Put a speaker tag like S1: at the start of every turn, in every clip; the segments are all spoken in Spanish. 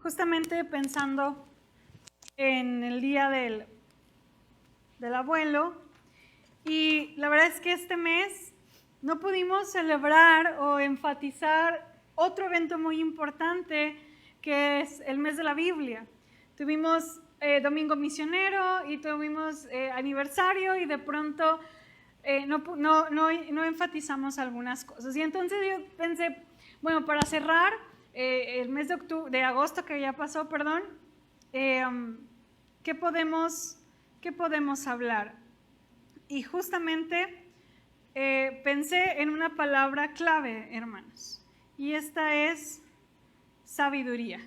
S1: justamente pensando en el día del abuelo, y la verdad es que este mes no pudimos celebrar o enfatizar otro evento muy importante que es el mes de la Biblia. Tuvimos Domingo Misionero y tuvimos aniversario y de pronto no enfatizamos algunas cosas. Y entonces yo pensé, bueno, para cerrar el mes de agosto que ya pasó, perdón, ¿qué podemos hablar? Y justamente pensé en una palabra clave, hermanos, y esta es sabiduría.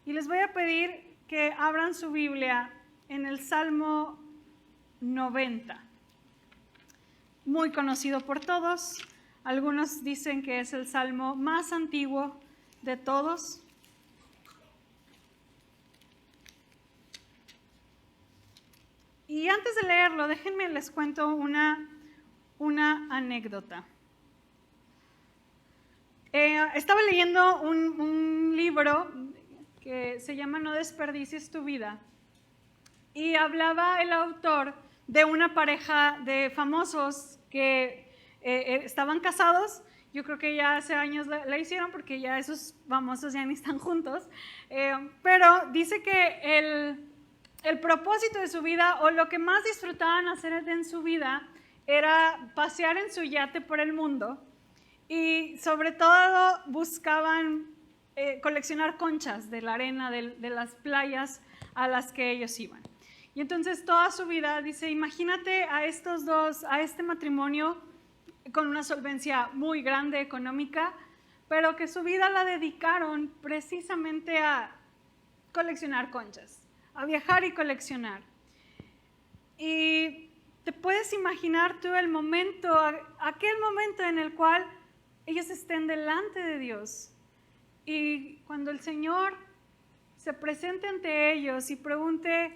S1: Y les voy a pedir que abran su Biblia en el Salmo 90. Muy conocido por todos. Algunos dicen que es el salmo más antiguo de todos. Y antes de leerlo, déjenme les cuento una anécdota. Estaba leyendo un libro que se llama No desperdicies tu vida, y hablaba el autor de una pareja de famosos que estaban casados. Yo creo que ya hace años la hicieron porque ya esos famosos ya ni están juntos, pero dice que el propósito de su vida, o lo que más disfrutaban hacer en su vida, era pasear en su yate por el mundo, y sobre todo buscaban coleccionar conchas de la arena de las playas a las que ellos iban. Y entonces toda su vida, dice, imagínate a estos dos, a este matrimonio con una solvencia muy grande económica, pero que su vida la dedicaron precisamente a coleccionar conchas, a viajar y coleccionar. Y te puedes imaginar tú el momento, aquel momento en el cual ellos estén delante de Dios, y cuando el Señor se presente ante ellos y pregunte,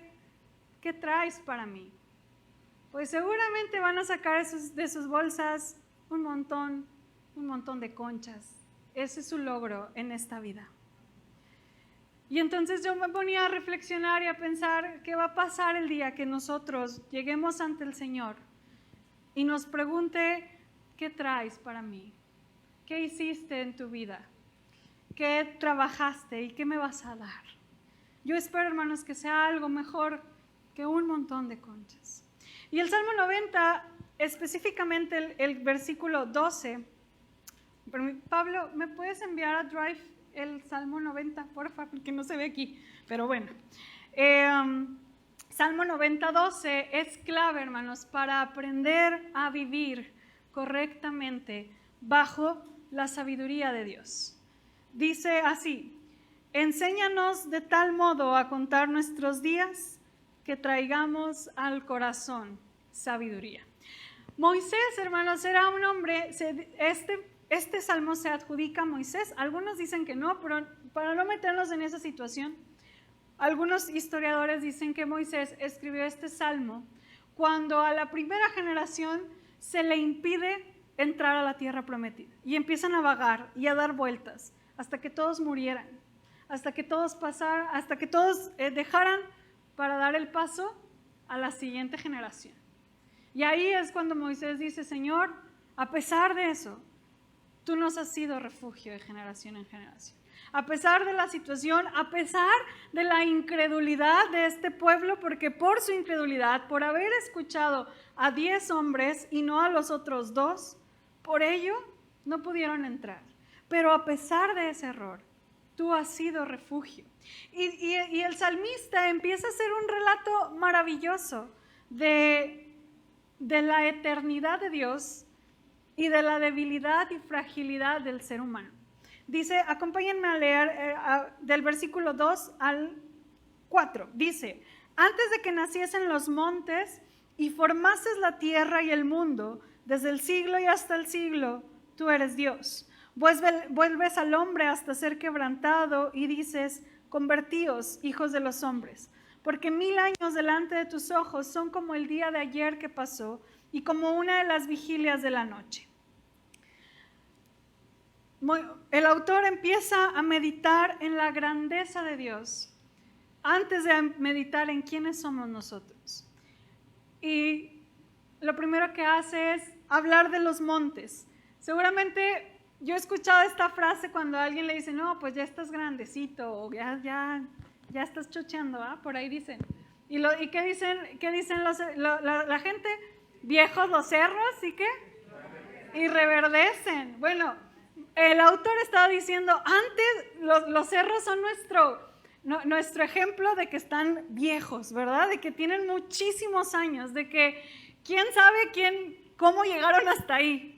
S1: ¿qué traes para mí? Pues seguramente van a sacar de sus bolsas un montón de conchas. Ese es su logro en esta vida. Y entonces yo me ponía a reflexionar y a pensar qué va a pasar el día que nosotros lleguemos ante el Señor y nos pregunte, ¿qué traes para mí? ¿Qué hiciste en tu vida? ¿Qué trabajaste y qué me vas a dar? Yo espero, hermanos, que sea algo mejor que un montón de conchas. Y el Salmo 90, específicamente el versículo 12, Pablo, ¿me puedes enviar a Drive el Salmo 90, porfa? Porque no se ve aquí, pero bueno. Salmo 90, 12 es clave, hermanos, para aprender a vivir correctamente bajo la sabiduría de Dios. Dice así: enséñanos de tal modo a contar nuestros días que traigamos al corazón sabiduría. Moisés, hermanos, era un hombre, este salmo se adjudica a Moisés. Algunos dicen que no, pero para no meternos en esa situación, algunos historiadores dicen que Moisés escribió este salmo cuando a la primera generación se le impide entrar a la tierra prometida, y empiezan a vagar y a dar vueltas hasta que todos murieran, hasta que todos pasaran, hasta que todos dejaran para dar el paso a la siguiente generación. Y ahí es cuando Moisés dice, Señor, a pesar de eso, tú nos has sido refugio de generación en generación. A pesar de la situación, a pesar de la incredulidad de este pueblo, porque por su incredulidad, por haber escuchado a 10 hombres y no a los otros 2, por ello no pudieron entrar. Pero a pesar de ese error, tú has sido refugio. Y el salmista empieza a hacer un relato maravilloso de la eternidad de Dios y de la debilidad y fragilidad del ser humano. Dice, acompáñenme a leer del versículo 2 al 4. Dice, antes de que naciesen los montes y formases la tierra y el mundo, desde el siglo y hasta el siglo, tú eres Dios. Vuelves al hombre hasta ser quebrantado y dices, convertíos, hijos de los hombres, porque 1000 años delante de tus ojos son como el día de ayer que pasó y como una de las vigilias de la noche. el autor empieza a meditar en la grandeza de Dios antes de meditar en quiénes somos nosotros. Y lo primero que hace es hablar de los montes. Seguramente yo he escuchado esta frase cuando alguien le dice, no, pues ya estás grandecito, o ya estás chocheando, ¿ah? Por ahí dicen. ¿Y qué dicen la gente? Viejos los cerros, ¿y qué? Y reverdecen. Bueno, el autor estaba diciendo, antes los cerros son nuestro ejemplo de que están viejos, ¿verdad? De que tienen muchísimos años, de que quién sabe cómo llegaron hasta ahí.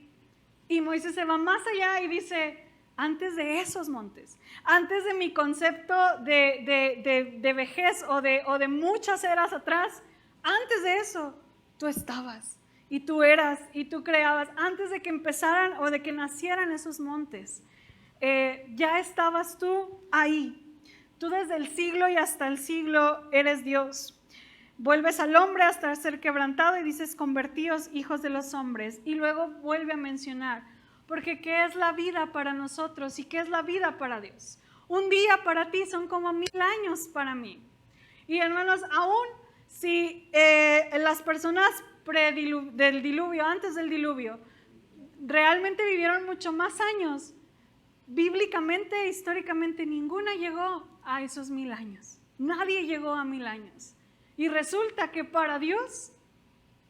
S1: Y Moisés se va más allá y dice, antes de esos montes, antes de mi concepto de vejez o de muchas eras atrás, antes de eso, tú estabas y tú eras y tú creabas, antes de que empezaran o de que nacieran esos montes, ya estabas tú ahí. Tú desde el siglo y hasta el siglo eres Dios. Vuelves al hombre hasta ser quebrantado y dices, convertíos hijos de los hombres. Y luego vuelve a mencionar, porque ¿qué es la vida para nosotros y qué es la vida para Dios? Un día para ti son como 1000 años para mí. Y hermanos, aún si las personas del diluvio, antes del diluvio, realmente vivieron mucho más años, bíblicamente, históricamente, ninguna llegó a esos 1000 años. Nadie llegó a 1000 años. Y resulta que para Dios,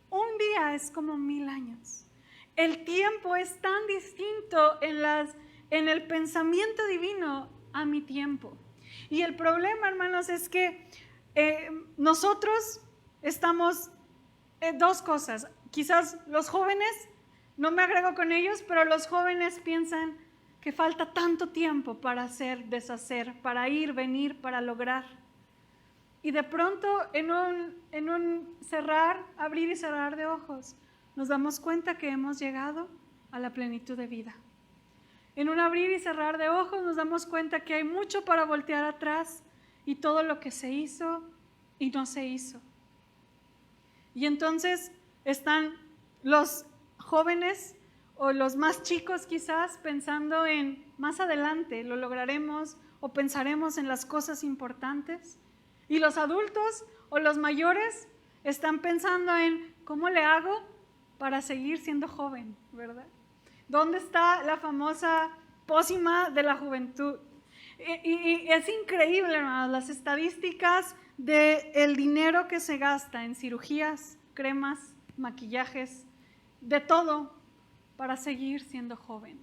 S1: un día es como 1000 años. El tiempo es tan distinto en el pensamiento divino a mi tiempo. Y el problema, hermanos, es que nosotros estamos dos cosas. Quizás los jóvenes, no me agrego con ellos, pero los jóvenes piensan que falta tanto tiempo para hacer, deshacer, para ir, venir, para lograr. Y de pronto en un abrir y cerrar de ojos, nos damos cuenta que hemos llegado a la plenitud de vida. En un abrir y cerrar de ojos nos damos cuenta que hay mucho para voltear atrás y todo lo que se hizo y no se hizo. Y entonces están los jóvenes o los más chicos quizás pensando en más adelante lo lograremos o pensaremos en las cosas importantes. Y los adultos o los mayores están pensando en cómo le hago para seguir siendo joven, ¿verdad? ¿Dónde está la famosa pócima de la juventud? Y es increíble, hermanos, las estadísticas del dinero que se gasta en cirugías, cremas, maquillajes, de todo para seguir siendo joven.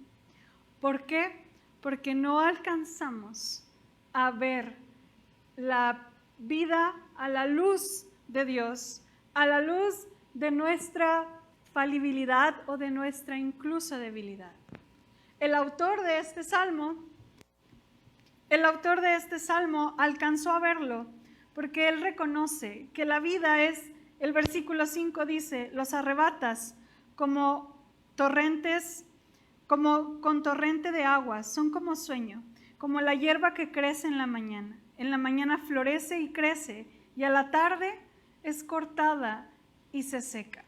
S1: ¿Por qué? Porque no alcanzamos a ver la vida a la luz de Dios, a la luz de nuestra falibilidad o de nuestra incluso debilidad. El autor de este salmo alcanzó a verlo porque él reconoce que la vida es, el versículo 5 dice, los arrebatas como torrentes, como con torrente de aguas, son como sueño, como la hierba que crece en la mañana. En la mañana florece y crece, y a la tarde es cortada y se seca.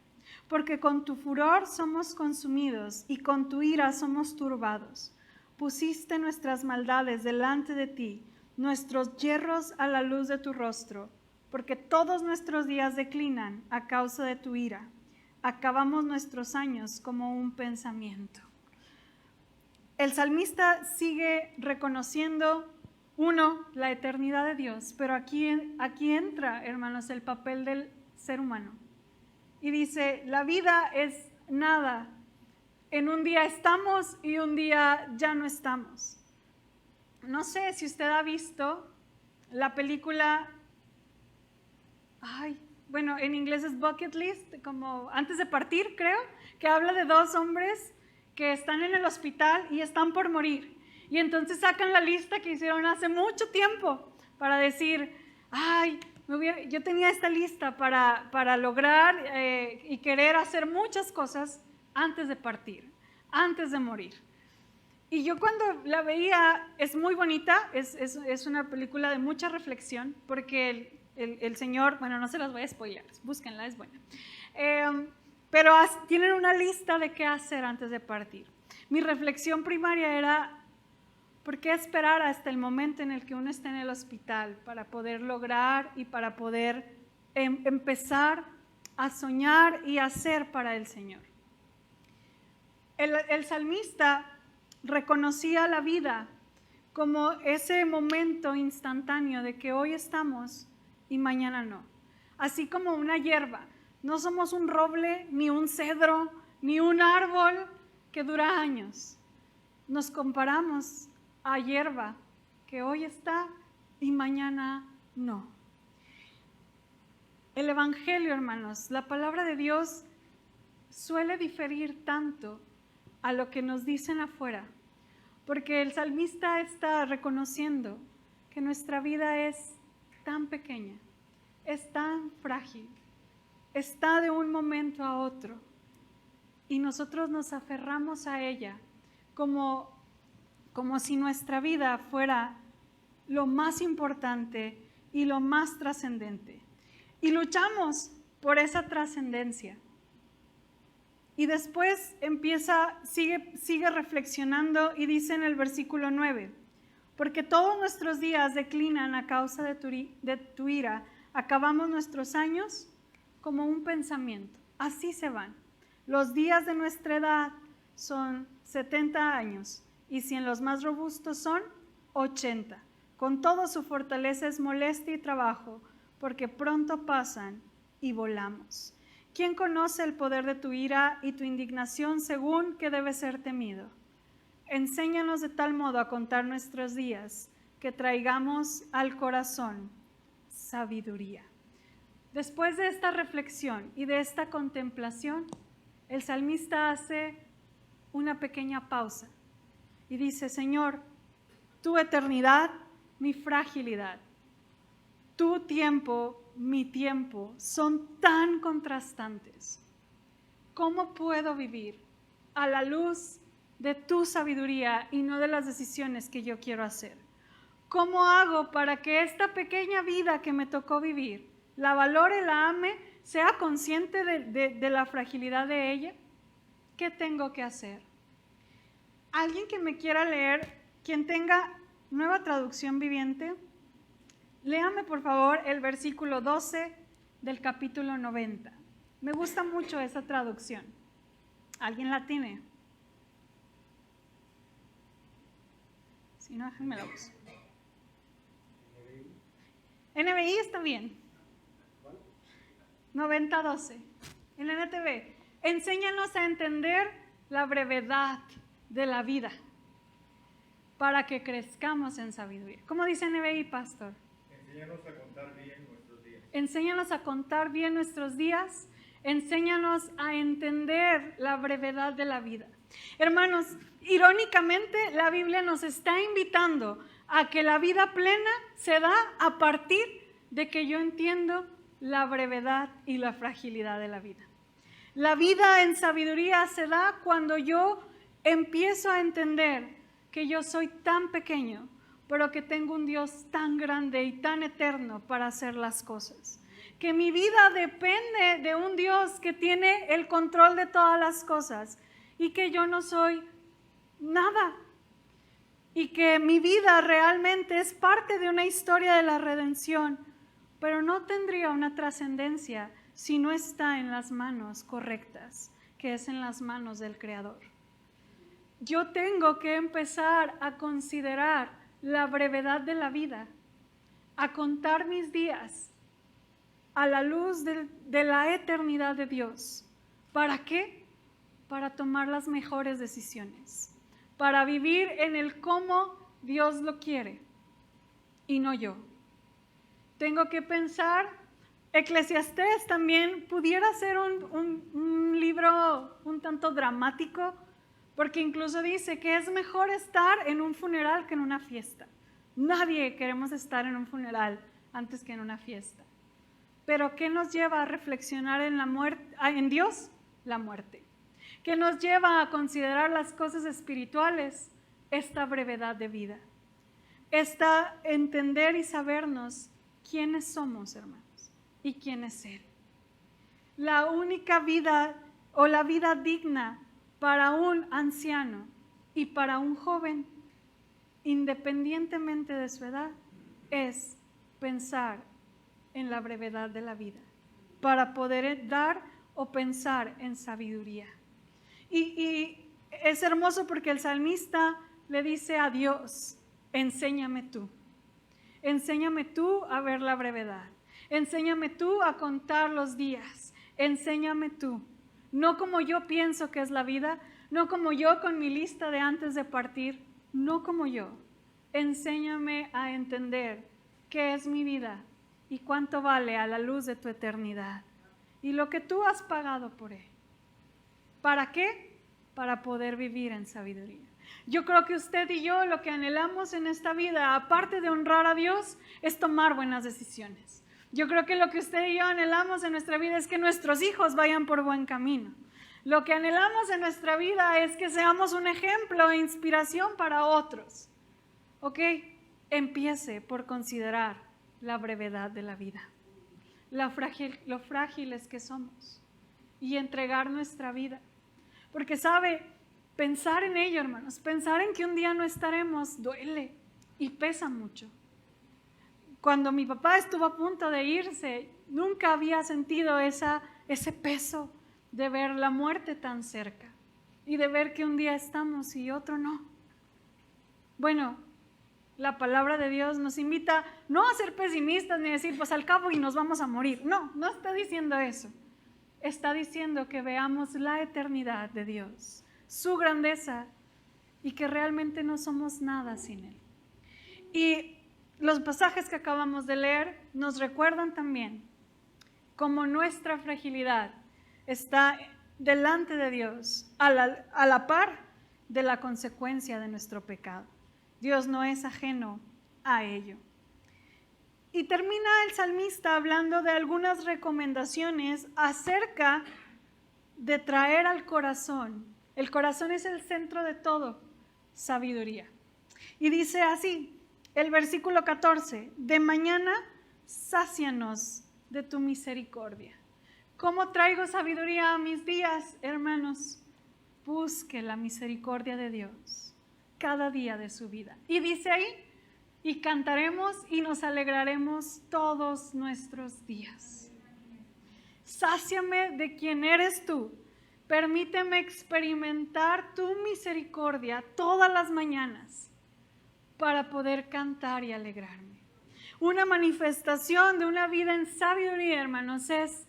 S1: Porque con tu furor somos consumidos, y con tu ira somos turbados. Pusiste nuestras maldades delante de ti, nuestros yerros a la luz de tu rostro, porque todos nuestros días declinan a causa de tu ira. Acabamos nuestros años como un pensamiento. El salmista sigue reconociendo, la eternidad de Dios, pero aquí entra, hermanos, el papel del ser humano. Y dice, la vida es nada. En un día estamos y un día ya no estamos. No sé si usted ha visto la película, en inglés es Bucket List, como antes de partir, creo, que habla de 2 hombres que están en el hospital y están por morir. Y entonces sacan la lista que hicieron hace mucho tiempo para decir, yo tenía esta lista para lograr y querer hacer muchas cosas antes de partir, antes de morir. Y yo cuando la veía, es muy bonita, es una película de mucha reflexión, porque el Señor, no se las voy a spoiler, búsquenla, es buena. Pero tienen una lista de qué hacer antes de partir. Mi reflexión primaria era, ¿por qué esperar hasta el momento en el que uno está en el hospital para poder lograr y para poder empezar a soñar y hacer para el Señor? El salmista reconocía la vida como ese momento instantáneo de que hoy estamos y mañana no. Así como una hierba. No somos un roble, ni un cedro, ni un árbol que dura años. Nos comparamos a hierba que hoy está y mañana no. El Evangelio, hermanos, la palabra de Dios suele diferir tanto a lo que nos dicen afuera, porque el salmista está reconociendo que nuestra vida es tan pequeña, es tan frágil, está de un momento a otro y nosotros nos aferramos a ella como si nuestra vida fuera lo más importante y lo más trascendente. Y luchamos por esa trascendencia. Y después sigue reflexionando y dice en el versículo 9, porque todos nuestros días declinan a causa de tu ira, acabamos nuestros años como un pensamiento, así se van. Los días de nuestra edad son 70 años y si en los más robustos son 80. Con todo su fortaleza es molestia y trabajo, porque pronto pasan y volamos. ¿Quién conoce el poder de tu ira y tu indignación según que debe ser temido? Enséñanos de tal modo a contar nuestros días que traigamos al corazón sabiduría. Después de esta reflexión y de esta contemplación, el salmista hace una pequeña pausa y dice, Señor, tu eternidad, mi fragilidad, tu tiempo, mi tiempo, son tan contrastantes. ¿Cómo puedo vivir a la luz de tu sabiduría y no de las decisiones que yo quiero hacer? ¿Cómo hago para que esta pequeña vida que me tocó vivir, la valore, la ame, sea consciente de la fragilidad de ella? ¿Qué tengo que hacer? ¿Alguien que me quiera leer, quien tenga Nueva Traducción Viviente? Léame por favor el versículo 12 del capítulo 90. Me gusta mucho esa traducción. ¿Alguien la tiene? Si no, déjenme la busco. NBI está bien. 90:12. En la NTV. Enséñanos a entender la brevedad de la vida para que crezcamos en sabiduría. ¿Cómo dice NBI, pastor?
S2: Enséñanos a contar bien nuestros días.
S1: Enséñanos a contar bien nuestros días. Enséñanos a entender la brevedad de la vida. Hermanos, irónicamente la Biblia nos está invitando a que la vida plena se da a partir de que yo entiendo la brevedad y la fragilidad de la vida. La vida en sabiduría se da cuando yo empiezo a entender que yo soy tan pequeño, pero que tengo un Dios tan grande y tan eterno para hacer las cosas. Que mi vida depende de un Dios que tiene el control de todas las cosas y que yo no soy nada. Y que mi vida realmente es parte de una historia de la redención, pero no tendría una trascendencia si no está en las manos correctas, que es en las manos del Creador. Yo tengo que empezar a considerar la brevedad de la vida, a contar mis días a la luz de la eternidad de Dios. ¿Para qué? Para tomar las mejores decisiones, para vivir en el cómo Dios lo quiere y no yo. Tengo que pensar, Eclesiastés también pudiera ser un libro un tanto dramático, porque incluso dice que es mejor estar en un funeral que en una fiesta. Nadie queremos estar en un funeral antes que en una fiesta. Pero ¿qué nos lleva a reflexionar en la muerte, en Dios? La muerte. ¿Qué nos lleva a considerar las cosas espirituales? Esta brevedad de vida. Esta entender y sabernos quiénes somos, hermanos, y quién es Él. La única vida o la vida digna para un anciano Y para un joven, independientemente de su edad, es pensar en la brevedad de la vida, para poder dar o pensar en sabiduría. Y es hermoso porque el salmista le dice a Dios, enséñame tú a ver la brevedad, enséñame tú a contar los días, enséñame tú, no como yo pienso que es la vida, no como yo con mi lista de antes de partir, no como yo, enséñame a entender qué es mi vida y cuánto vale a la luz de tu eternidad y lo que tú has pagado por él. ¿Para qué? Para poder vivir en sabiduría. Yo creo que usted y yo lo que anhelamos en esta vida, aparte de honrar a Dios, es tomar buenas decisiones. Yo creo que lo que usted y yo anhelamos en nuestra vida es que nuestros hijos vayan por buen camino. Lo que anhelamos en nuestra vida es que seamos un ejemplo e inspiración para otros. ¿Ok? Empiece por considerar la brevedad de la vida, lo frágiles que somos y entregar nuestra vida. Porque sabe, pensar en ello, hermanos, pensar en que un día no estaremos duele y pesa mucho. Cuando mi papá estuvo a punto de irse, nunca había sentido ese peso de ver la muerte tan cerca y de ver que un día estamos y otro no. Bueno, la palabra de Dios nos invita no a ser pesimistas ni a decir, pues al cabo y nos vamos a morir. No, no está diciendo eso. Está diciendo que veamos la eternidad de Dios, su grandeza y que realmente no somos nada sin Él. Y los pasajes que acabamos de leer nos recuerdan también cómo nuestra fragilidad está delante de Dios a la par de la consecuencia de nuestro pecado. Dios no es ajeno a ello. Y termina el salmista hablando de algunas recomendaciones acerca de traer al corazón. El corazón es el centro de todo, sabiduría. Y dice así, el versículo 14, de mañana sácianos de tu misericordia. ¿Cómo traigo sabiduría a mis días, hermanos? Busque la misericordia de Dios cada día de su vida. Y dice ahí, y cantaremos y nos alegraremos todos nuestros días. Sáciame de quién eres tú. Permíteme experimentar tu misericordia todas las mañanas para poder cantar y alegrarme. Una manifestación de una vida en sabiduría, hermanos, es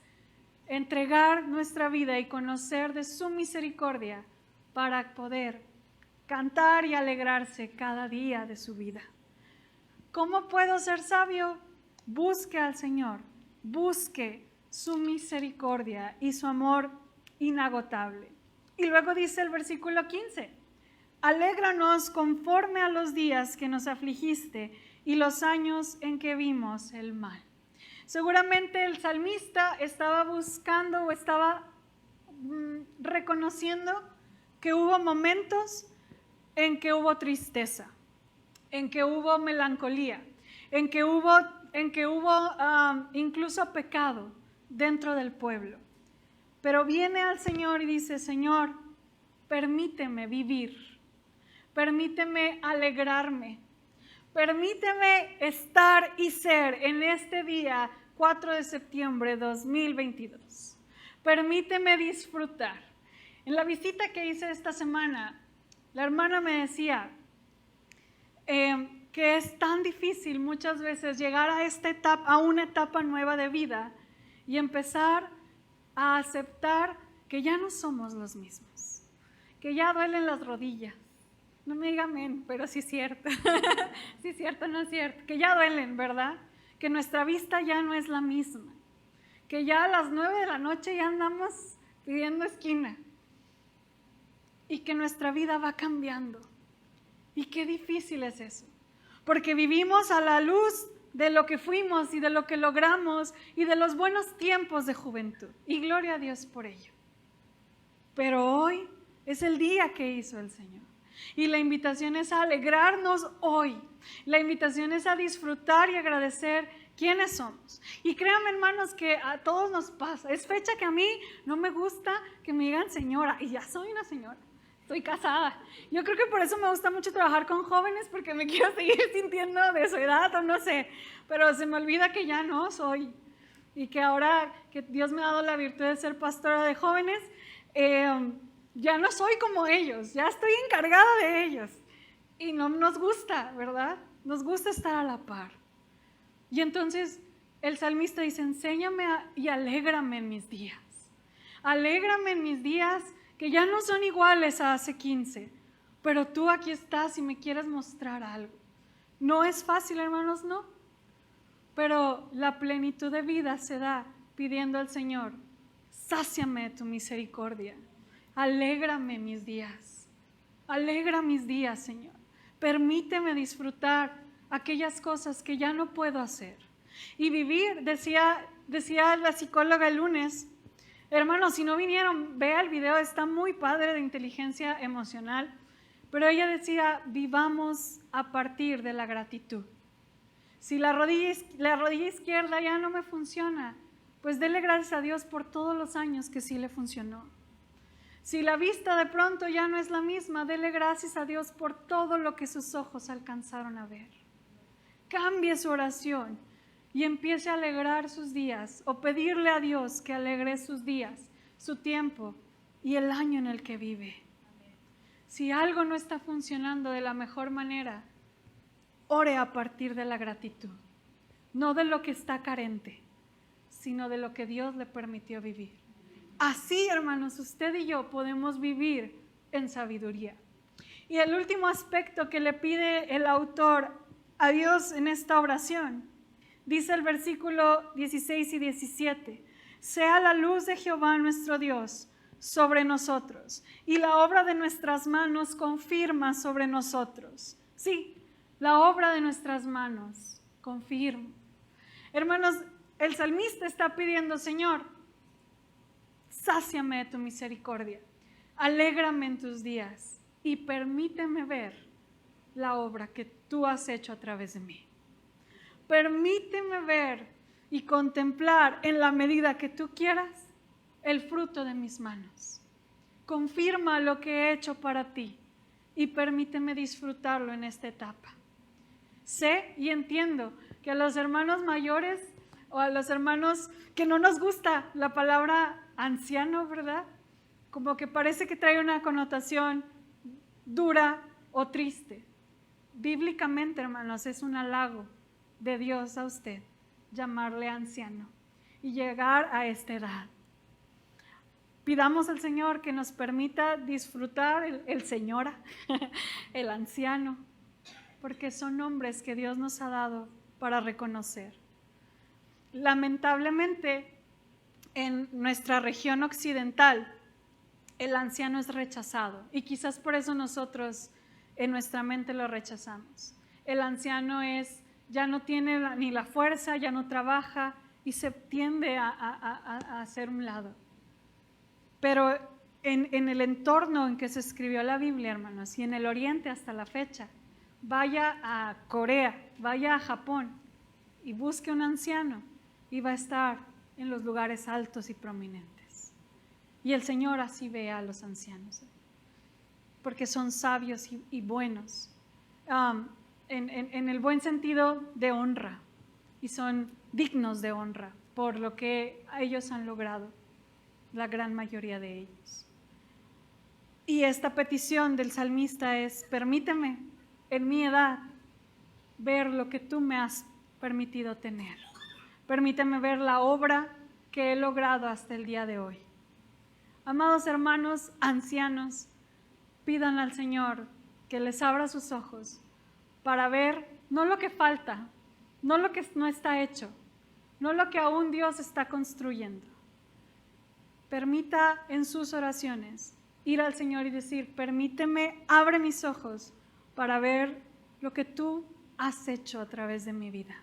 S1: entregar nuestra vida y conocer de su misericordia para poder cantar y alegrarse cada día de su vida. ¿Cómo puedo ser sabio? Busque al Señor, busque su misericordia y su amor inagotable. Y luego dice el versículo 15, alégranos conforme a los días que nos afligiste y los años en que vimos el mal. Seguramente el salmista estaba buscando o estaba reconociendo que hubo momentos en que hubo tristeza, en que hubo melancolía, en que hubo incluso pecado dentro del pueblo. Pero viene al Señor y dice, Señor, permíteme vivir, permíteme alegrarme, permíteme estar y ser en este día 4 de septiembre de 2022. Permíteme disfrutar. En la visita que hice esta semana, la hermana me decía que es tan difícil muchas veces llegar a una etapa nueva de vida y empezar a aceptar que ya no somos los mismos, que ya duelen las rodillas. No me diga amén, pero sí es cierto. Sí es cierto, no es cierto. Que ya duelen, ¿verdad? Que nuestra vista ya no es la misma. Que ya a las 9 de la noche ya andamos pidiendo esquina. Y que nuestra vida va cambiando. Y qué difícil es eso. Porque vivimos a la luz de lo que fuimos y de lo que logramos y de los buenos tiempos de juventud. Y gloria a Dios por ello. Pero hoy es el día que hizo el Señor. Y la invitación es a alegrarnos hoy. La invitación es a disfrutar y agradecer quiénes somos. Y créanme, hermanos, que a todos nos pasa. Es fecha que a mí no me gusta que me digan señora. Y ya soy una señora. Estoy casada. Yo creo que por eso me gusta mucho trabajar con jóvenes, porque me quiero seguir sintiendo de su edad o no sé, pero se me olvida que ya no soy y que ahora que Dios me ha dado la virtud de ser pastora de jóvenes, ya no soy como ellos, ya estoy encargada de ellos y no nos gusta, ¿verdad? Nos gusta estar a la par. Y entonces el salmista dice, enséñame y alégrame en mis días. Alégrame en mis días que ya no son iguales a hace 15, pero tú aquí estás y me quieres mostrar algo. No es fácil, hermanos, no. Pero la plenitud de vida se da pidiendo al Señor, sáciame de tu misericordia. Alégrame mis días. Alegra mis días, Señor. Permíteme disfrutar aquellas cosas que ya no puedo hacer. Y vivir, decía la psicóloga el lunes, hermanos, si no vinieron, vea el video, está muy padre, de inteligencia emocional, pero ella decía, vivamos a partir de la gratitud. Si la rodilla izquierda ya no me funciona, pues dele gracias a Dios por todos los años que sí le funcionó. Si la vista de pronto ya no es la misma, dele gracias a Dios por todo lo que sus ojos alcanzaron a ver. Cambie su oración y empiece a alegrar sus días, o pedirle a Dios que alegre sus días, su tiempo y el año en el que vive. Si algo no está funcionando de la mejor manera, ore a partir de la gratitud, no de lo que está carente, sino de lo que Dios le permitió vivir. Así, hermanos, usted y yo podemos vivir en sabiduría. Y el último aspecto que le pide el autor a Dios en esta oración, dice el versículo 16 y 17, sea la luz de Jehová nuestro Dios sobre nosotros, y la obra de nuestras manos confirma sobre nosotros. Sí, la obra de nuestras manos confirma. Hermanos, el salmista está pidiendo, Señor, sáciame de tu misericordia, alégrame en tus días y permíteme ver la obra que tú has hecho a través de mí. Permíteme ver y contemplar en la medida que tú quieras el fruto de mis manos. Confirma lo que he hecho para ti y permíteme disfrutarlo en esta etapa. Sé y entiendo que a los hermanos mayores o a los hermanos que no nos gusta la palabra anciano, ¿verdad? Como que parece que trae una connotación dura o triste. Bíblicamente, hermanos, es un halago de Dios a usted llamarle anciano y llegar a esta edad. Pidamos al Señor que nos permita disfrutar el señora, el anciano, porque son nombres que Dios nos ha dado para reconocer. Lamentablemente, en nuestra región occidental, el anciano es rechazado y quizás por eso nosotros en nuestra mente lo rechazamos. El anciano ya no tiene ni la fuerza, ya no trabaja y se tiende a hacer un lado. Pero en el entorno en que se escribió la Biblia, hermanos, y en el Oriente hasta la fecha, vaya a Corea, vaya a Japón y busque un anciano y va a estar en los lugares altos y prominentes. Y el Señor así ve a los ancianos, porque son sabios y buenos, en el buen sentido de honra, y son dignos de honra por lo que ellos han logrado, la gran mayoría de ellos. Y esta petición del salmista es: permíteme en mi edad ver lo que tú me has permitido tener. Permíteme ver la obra que he logrado hasta el día de hoy. Amados hermanos ancianos, pidan al Señor que les abra sus ojos para ver no lo que falta, no lo que no está hecho, no lo que aún Dios está construyendo. Permita en sus oraciones ir al Señor y decir: permíteme, abre mis ojos para ver lo que tú has hecho a través de mi vida.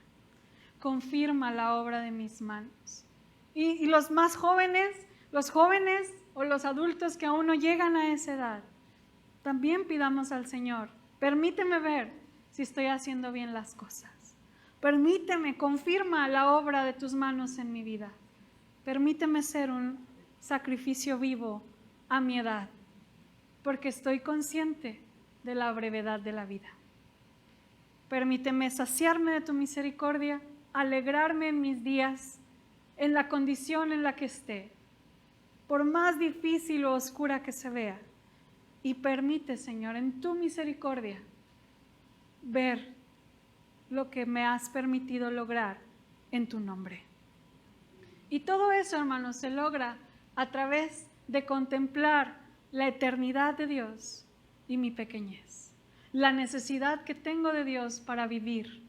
S1: Confirma la obra de mis manos. Y los más jóvenes, los jóvenes o los adultos que aún no llegan a esa edad, también pidamos al Señor: permíteme ver si estoy haciendo bien las cosas. Permíteme, confirma la obra de tus manos en mi vida. Permíteme ser un sacrificio vivo a mi edad. porque estoy consciente de la brevedad de la vida. Permíteme saciarme de tu misericordia, alegrarme en mis días, en la condición en la que esté, por más difícil o oscura que se vea. Y permite, Señor, en tu misericordia, ver lo que me has permitido lograr en tu nombre. Y todo eso, hermanos, se logra a través de contemplar la eternidad de Dios y mi pequeñez. La necesidad que tengo de Dios para vivir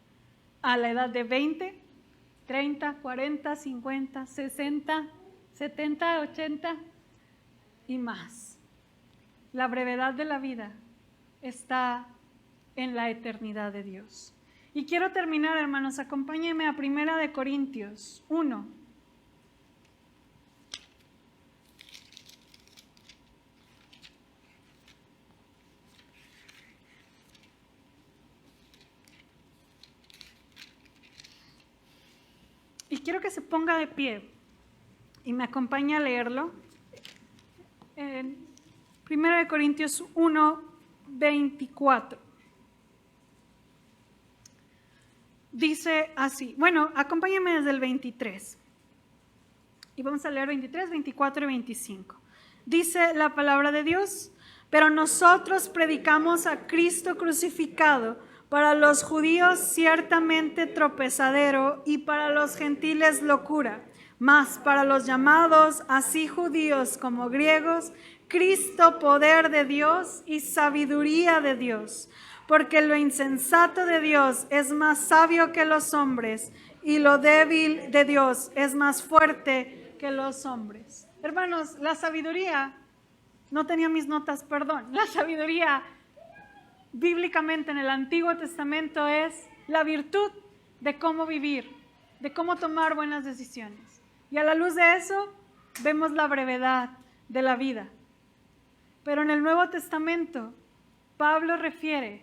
S1: a la edad de 20, 30, 40, 50, 60, 70, 80 y más. La brevedad de la vida está en la eternidad de Dios. Y quiero terminar, hermanos, acompáñenme a 1 de Corintios 1. Y quiero que se ponga de pie y me acompañe a leerlo. En 1 de Corintios 1, 24. Dice así, bueno, acompáñenme desde el 23. Y vamos a leer 23, 24 y 25. Dice la palabra de Dios: pero nosotros predicamos a Cristo crucificado, para los judíos ciertamente tropezadero y para los gentiles locura, mas para los llamados, así judíos como griegos, Cristo poder de Dios y sabiduría de Dios. Porque lo insensato de Dios es más sabio que los hombres, y lo débil de Dios es más fuerte que los hombres. Hermanos, la sabiduría, no tenía mis notas, perdón, la sabiduría bíblicamente en el Antiguo Testamento es la virtud de cómo vivir, de cómo tomar buenas decisiones. Y a la luz de eso, vemos la brevedad de la vida. Pero en el Nuevo Testamento, Pablo refiere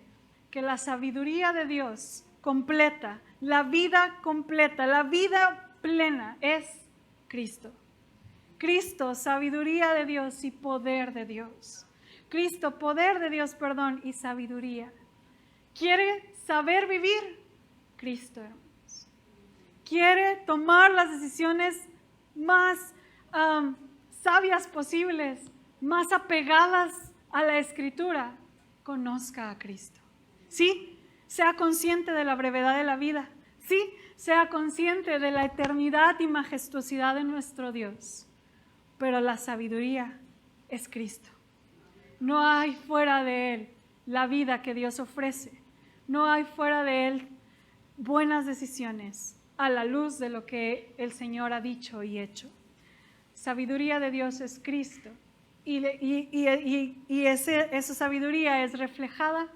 S1: que la sabiduría de Dios completa, la vida completa, la vida plena es Cristo. Cristo, sabiduría de Dios y poder de Dios. Cristo, poder de Dios, y sabiduría. ¿Quiere saber vivir? Cristo, hermanos. ¿Quiere tomar las decisiones más sabias posibles, más apegadas a la Escritura? Conozca a Cristo. Sí, sea consciente de la brevedad de la vida. Sí, sea consciente de la eternidad y majestuosidad de nuestro Dios. Pero la sabiduría es Cristo. No hay fuera de Él la vida que Dios ofrece. No hay fuera de Él buenas decisiones a la luz de lo que el Señor ha dicho y hecho. Sabiduría de Dios es Cristo. Y esa sabiduría es reflejada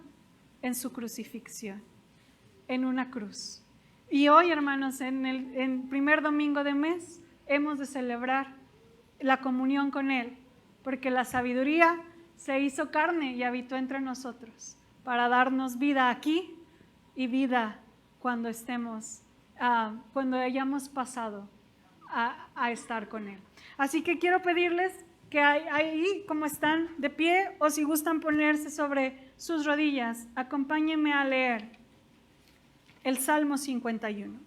S1: en su crucifixión, en una cruz. Y hoy, hermanos, en el primer domingo de mes, hemos de celebrar la comunión con Él, porque la sabiduría se hizo carne y habitó entre nosotros para darnos vida aquí y vida cuando cuando hayamos pasado a estar con Él. Así que quiero pedirles que ahí, como están de pie, o si gustan ponerse sobre sus rodillas, acompáñenme a leer el Salmo 51.